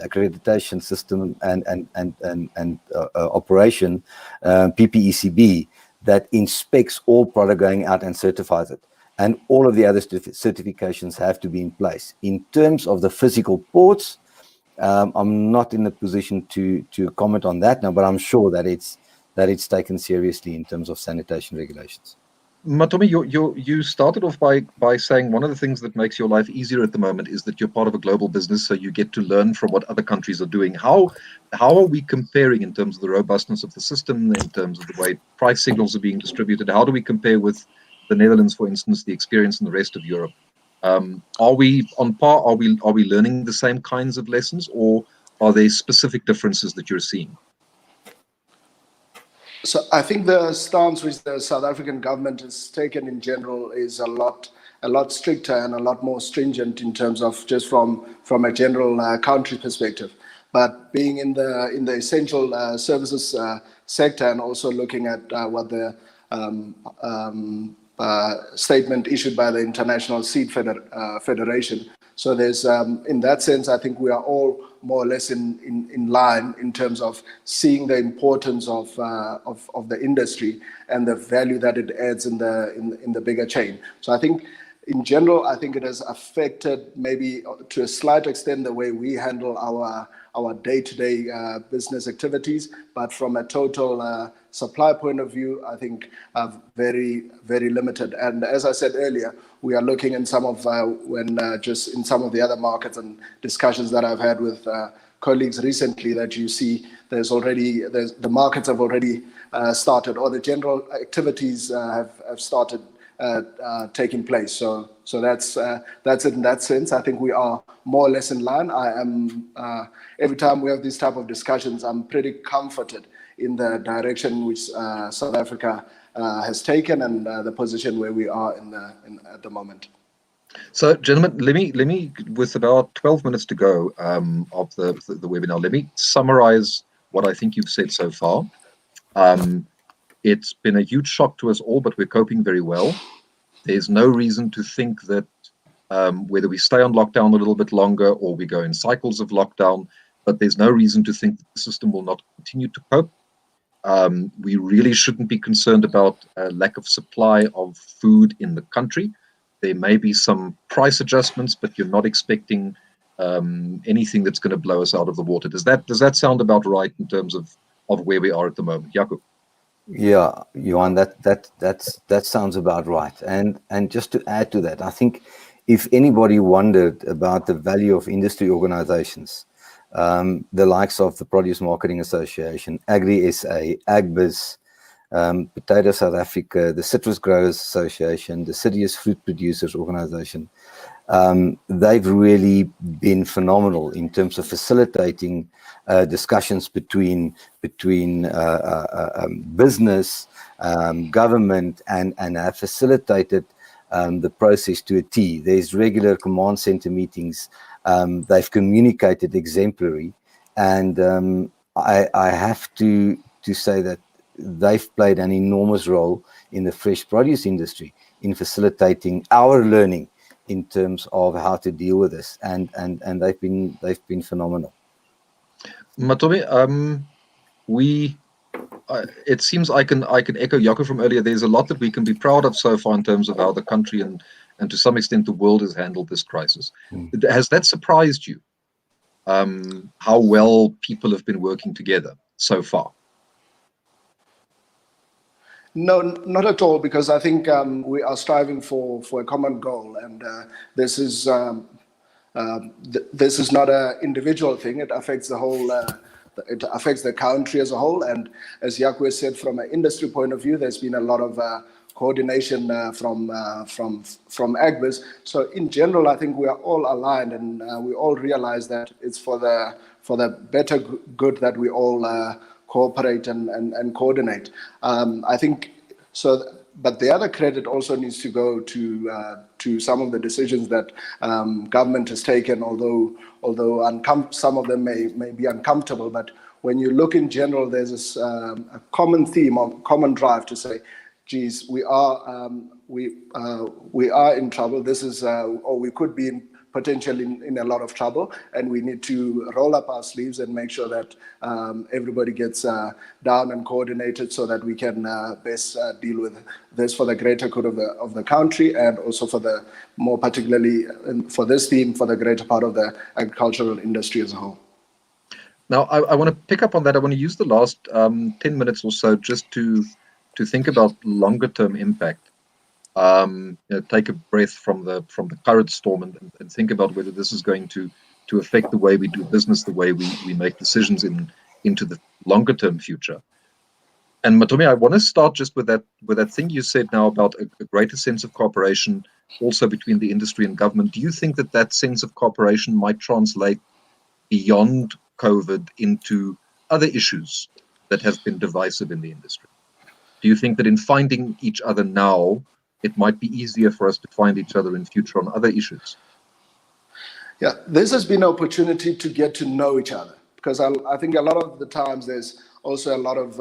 accreditation system and operation, PPECB, that inspects all product going out and certifies it. And all of the other certifications have to be in place. In terms of the physical ports, I'm not in a position to comment on that now, but I'm sure that it's taken seriously in terms of sanitation regulations. Matomi, you started off by saying one of the things that makes your life easier at the moment is that you're part of a global business, so you get to learn from what other countries are doing. How are we comparing in terms of the robustness of the system, in terms of the way price signals are being distributed? How do we compare with the Netherlands, for instance, the experience in the rest of Europe? Are we on par? Are we learning the same kinds of lessons, or are there specific differences that you're seeing? So I think the stance which the South African government has taken in general is a lot stricter and a lot more stringent in terms of just from a general country perspective. But being in the essential services sector, and also looking at what the statement issued by the International Seed Federation. So there's, in that sense, I think we are all more or less in line in terms of seeing the importance of the industry and the value that it adds in the bigger chain. So I think, in general, I think it has affected maybe to a slight extent the way we handle our day-to-day business activities, but from a total supply point of view, I think very, very limited. And as I said earlier, we are looking in some of just in some of the other markets and discussions that I've had with colleagues recently, that you see the markets have already started, or the general activities have started taking place. So that's it in that sense. I think we are more or less in line. I am every time we have these type of discussions, I'm pretty comforted in the direction which South Africa has taken, and the position where we are at the moment. So, gentlemen, let me with about 12 minutes to go of the webinar, let me summarize what I think you've said so far. It's been a huge shock to us all, but we're coping very well. There's no reason to think that whether we stay on lockdown a little bit longer or we go in cycles of lockdown, but there's no reason to think that the system will not continue to cope. We really shouldn't be concerned about a lack of supply of food in the country. There may be some price adjustments, but you're not expecting anything that's going to blow us out of the water. Does that sound about right in terms of where we are at the moment? Jaco? Yeah, Johan, that sounds about right. And just to add to that, I think if anybody wondered about the value of industry organizations, the likes of the Produce Marketing Association, Agri SA, AgBiz, Potato South Africa, the Citrus Growers Association, the Citrus Fruit Producers Organization, they've really been phenomenal in terms of facilitating discussions between business, government, and have facilitated the process to a T. There's regular command center meetings. They've communicated exemplary, and I have to say that they've played an enormous role in the fresh produce industry in facilitating our learning in terms of how to deal with this, and they've been phenomenal. Matomi, it seems I can echo Jaco from earlier. There's a lot that we can be proud of so far in terms of how the country and to some extent the world has handled this crisis. Has that surprised you? How well people have been working together so far? No, not at all, because I think we are striving for a common goal, and this is not an individual thing. It affects the whole. It affects the country as a whole, and as Jaco said, from an industry point of view, there's been a lot of coordination from Agbiz. So in general, I think we are all aligned, and we all realize that it's for the better good that we all cooperate and coordinate. I think so. But the other credit also needs to go to some of the decisions that government has taken, although some of them may be uncomfortable. But when you look in general, there's this a common theme or common drive to say, geez, we are in trouble. This is, or we could be potentially in a lot of trouble, and we need to roll up our sleeves and make sure that everybody gets down and coordinated so that we can best deal with this for the greater good of the country, and also for the more particularly for this theme, for the greater part of the agricultural industry as a whole. Now, I want to pick up on that. I want to use the last 10 minutes or so just to think about longer term impact. Take a breath from the current storm and think about whether this is going to affect the way we do business, the way we make decisions into the longer term future. And Matomi, I want to start just with that thing you said now about a greater sense of cooperation also between the industry and government. Do you think that sense of cooperation might translate beyond COVID into other issues that have been divisive in the industry? Do you think that in finding each other now, it might be easier for us to find each other in future on other issues? Yeah, this has been an opportunity to get to know each other, because I think a lot of the times there's also a lot of,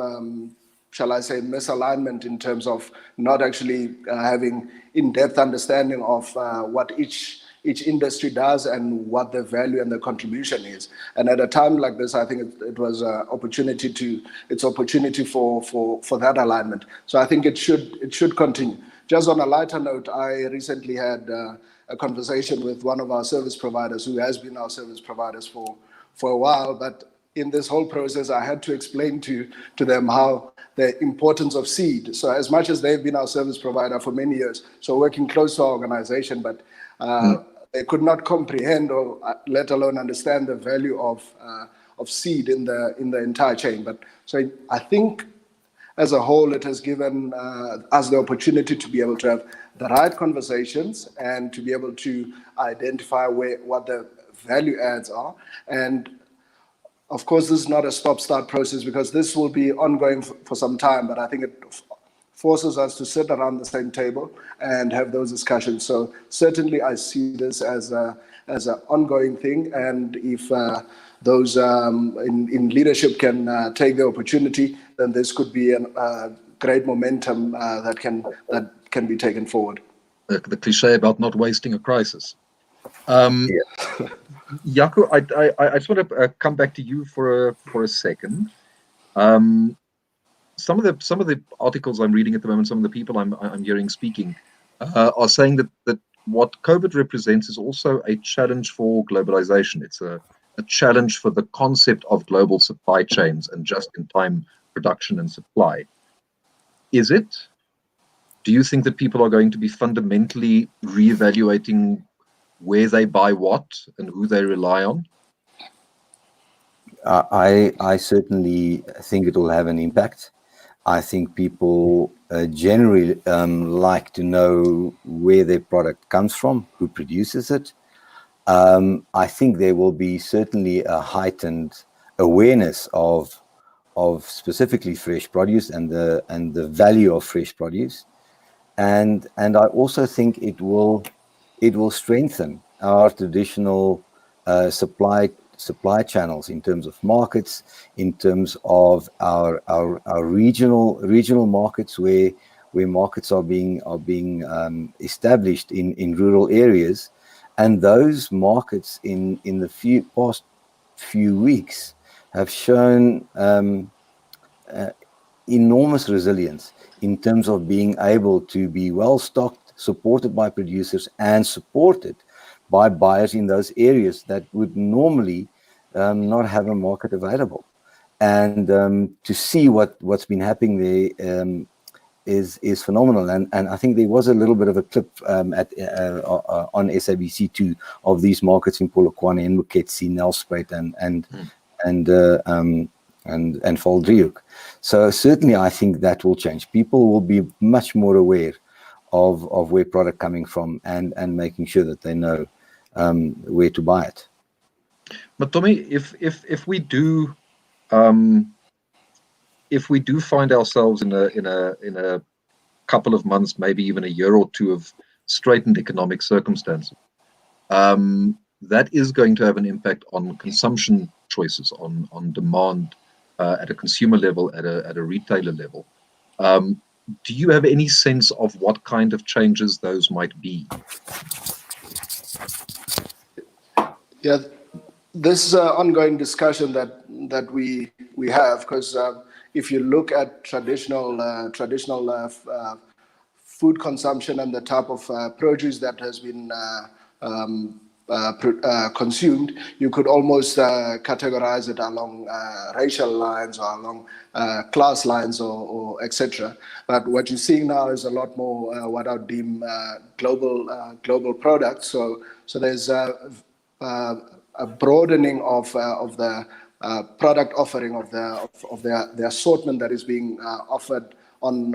shall I say, misalignment in terms of not actually having in-depth understanding of what each industry does and what the value and the contribution is. And at a time like this, I think it was an opportunity for that alignment. So I think it should continue. Just on a lighter note, I recently had a conversation with one of our service providers who has been our service providers for a while, but in this whole process, I had to explain to them how the importance of seed. So as much as they've been our service provider for many years, so working close to our organization, but they could not comprehend or let alone understand the value of seed in the entire chain. But so I think as a whole, it has given us the opportunity to be able to have the right conversations and to be able to identify what the value adds are. And of course, this is not a stop-start process, because this will be ongoing for some time, but I think it forces us to sit around the same table and have those discussions. So certainly I see this as an ongoing thing, and if those in leadership can take the opportunity, then this could be a great momentum that can be taken forward. The cliche about not wasting a crisis. Jaco, I just want to come back to you for a second. Some of the articles I'm reading at the moment, some of the people I'm hearing speaking, are saying that what COVID represents is also a challenge for globalization. It's a challenge for the concept of global supply chains and just-in-time production and supply. Is it? Do you think that people are going to be fundamentally reevaluating where they buy what and who they rely on? I certainly think it will have an impact. I think people generally like to know where their product comes from, who produces it. I think there will be certainly a heightened awareness of specifically fresh produce and the value of fresh produce. and I also think it will strengthen our traditional supply channels in terms of markets, in terms of our regional markets, where markets are being established in rural areas, and those markets in the past few weeks have shown enormous resilience in terms of being able to be well stocked, supported by producers, and supported by buyers in those areas that would normally not have a market available. And to see what's been happening there is phenomenal. And I think there was a little bit of a clip on SABC2 of these markets in Polokwane and Moketsi, Nelspruit and Valdriehoek. So certainly I think that will change. People will be much more aware of where product coming from and making sure that they know where to buy it. But Tommy, if we do find ourselves in a couple of months, maybe even a year or two of straitened economic circumstances, that is going to have an impact on consumption choices, on demand at a consumer level, at a retailer level. Do you have any sense of what kind of changes those might be? Yeah, this is an ongoing discussion that we have, because if you look at traditional food consumption and the type of produce that has been consumed, you could almost categorize it along racial lines or along class lines or etc. But what you're seeing now is a lot more what I would deem global products. So there's a broadening of the product offering of the assortment that is being offered on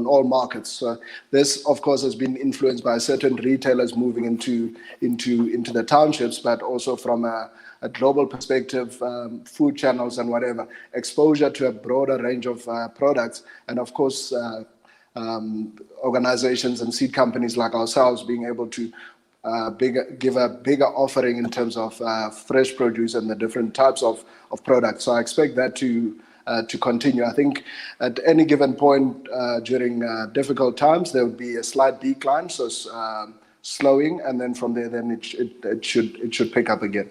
all markets. So this, of course, has been influenced by certain retailers moving into the townships, but also from a global perspective, food channels and whatever, exposure to a broader range of products, and of course, organizations and seed companies like ourselves being able to give a bigger offering in terms of fresh produce and the different types of products. So I expect that to continue. I think at any given point during difficult times, there would be a slight decline, so slowing, and then from there, then it should pick up again.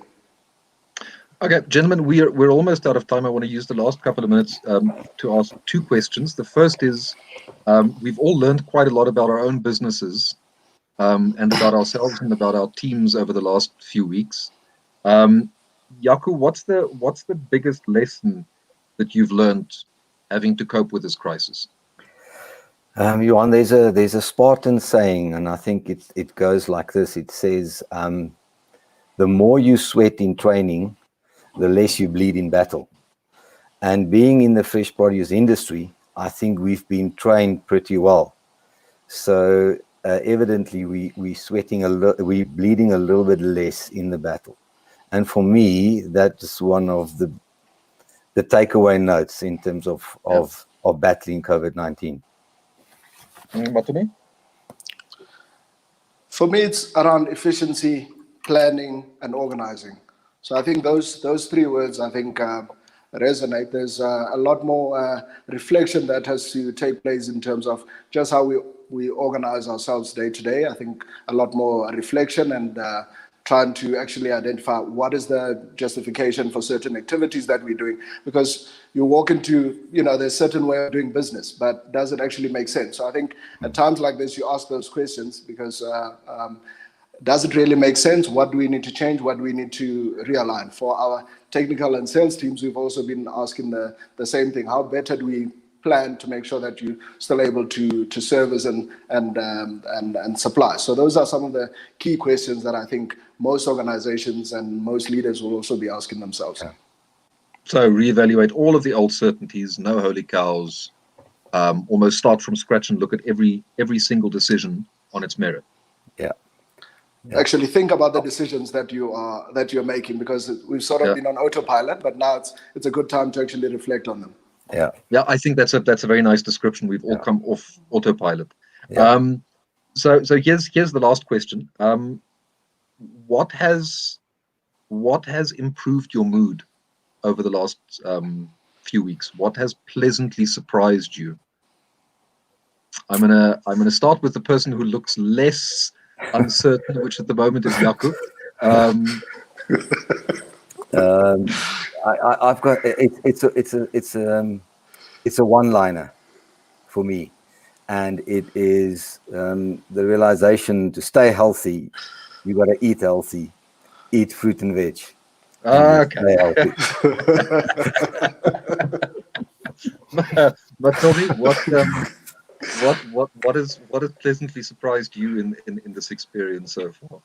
Okay, gentlemen, we're almost out of time. I want to use the last couple of minutes to ask two questions. The first is, we've all learned quite a lot about our own businesses and about ourselves and about our teams over the last few weeks. Jaco, what's the biggest lesson that you've learned having to cope with this crisis? Johan, there's a Spartan saying, and I think it goes like this. It says, the more you sweat in training, the less you bleed in battle. And being in the fresh produce industry, I think we've been trained pretty well. So evidently we're bleeding a little bit less in the battle. And for me, that's one of the takeaway notes in terms of battling COVID-19. Matumi? For me, it's around efficiency, planning, and organizing. So I think those three words, I think, resonate. There's a lot more reflection that has to take place in terms of just how we organize ourselves day to day. I think a lot more reflection and trying to actually identify what is the justification for certain activities that we're doing. Because you walk into, there's a certain way of doing business, but does it actually make sense? So I think at times like this, you ask those questions because does it really make sense? What do we need to change? What do we need to realign? For our technical and sales teams, we've also been asking the same thing. How better do we plan to make sure that you're still able to service and supply? So those are some of the key questions that I think most organizations and most leaders will also be asking themselves. Yeah. So reevaluate all of the old certainties, no holy cows, almost start from scratch and look at every single decision on its merit. Yeah. Actually think about the decisions that you're making, because we've sort of been on autopilot, but now it's a good time to actually reflect on them. Yeah. Yeah, I think that's a very nice description. We've all come off autopilot. Yeah. So here's the last question. What has improved your mood over the last few weeks? What has pleasantly surprised you? I'm gonna start with the person who looks less uncertain, which at the moment is Jaco. I've got it's a one-liner for me, and it is the realization to stay healthy. You got to eat healthy, eat fruit and veg. Okay. But tell me what has pleasantly surprised you in this experience so far?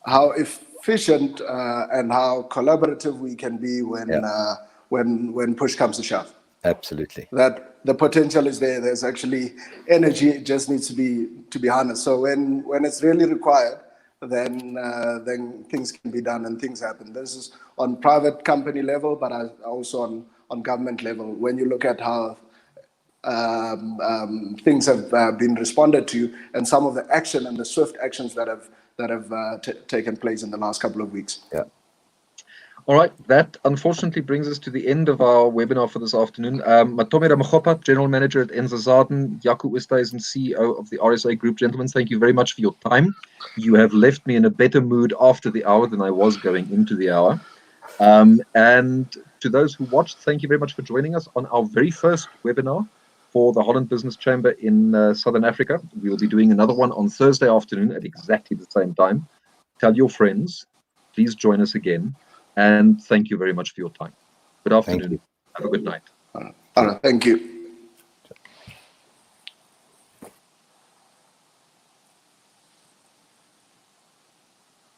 How efficient and how collaborative we can be when push comes to shove. Absolutely. That the potential is there. There's actually energy. It just needs to be harnessed. So when it's really required, then things can be done and things happen. This is on private company level, but also on government level. When you look at how things have been responded to, and some of the action and the swift actions that have taken place in the last couple of weeks. Yeah. All right, that unfortunately brings us to the end of our webinar for this afternoon. Matomera Mogopa, General Manager at Enzazaden, Jaco Oosthuizen, CEO of the RSA Group. Gentlemen, thank you very much for your time. You have left me in a better mood after the hour than I was going into the hour. And to those who watched, thank you very much for joining us on our very first webinar for the Holland Business Chamber in Southern Africa. We will be doing another one on Thursday afternoon at exactly the same time. Tell your friends, please join us again. And thank you very much for your time. Good afternoon. Have a good night. Thank you.